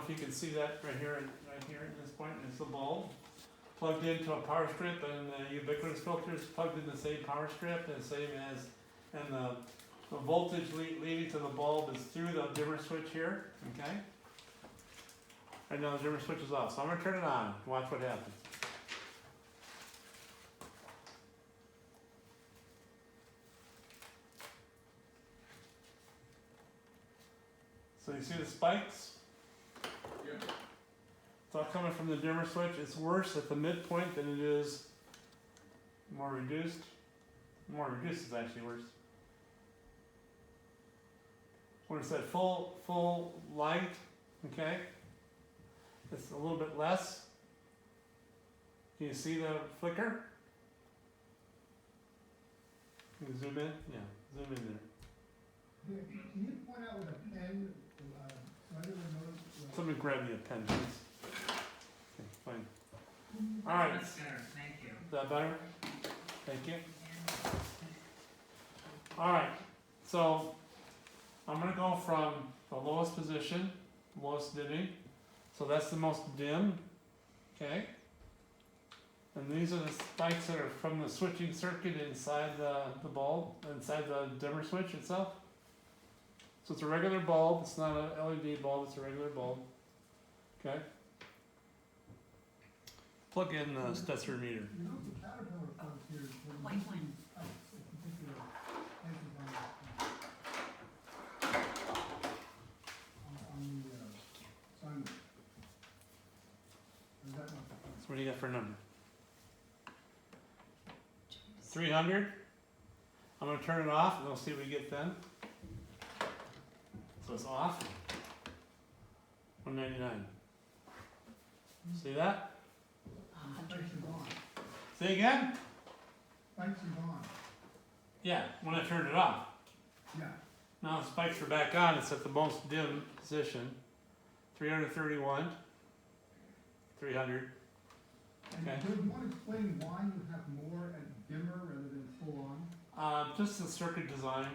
if you can see that right here at this point. It's the bulb plugged into a power strip, and the ubiquitous filter is plugged in the same power strip, and the voltage leading to the bulb is through the dimmer switch here. Okay. Right now the dimmer switch is off, so I'm gonna turn it on. Watch what happens. So you see the spikes? Yeah. It's all coming from the dimmer switch. It's worse at the midpoint than it is more reduced. More reduced is actually worse. When it's at full light, okay, it's a little bit less. Can you see the flicker? Can you zoom in? Yeah, zoom in there. Can you point out with a pen, so I didn't notice? Somebody grab me a pen, please. Okay, fine. All right. That's better, thank you. Is that better? Thank you. All right, so I'm going to go from the lowest position, lowest dimming. So that's the most dim, okay? And these are the spikes that are from the switching circuit inside the bulb, inside the dimmer switch itself. So it's a regular bulb, it's not an LED bulb, it's a regular bulb, okay? Plug in the Stetzer meter. You know, the caterpillar comes here. White one. So what do you got for a number? 300. I'm going to turn it off and we'll see what we get then. So it's off. 199. See that? Spikes are gone. Say again? Spikes are gone. Yeah, when I turned it off. Yeah. Now the spikes are back on. It's at the most dim position. 331. 300. And Okay. do you want to explain why you have more at dimmer rather than full on? Just the circuit design.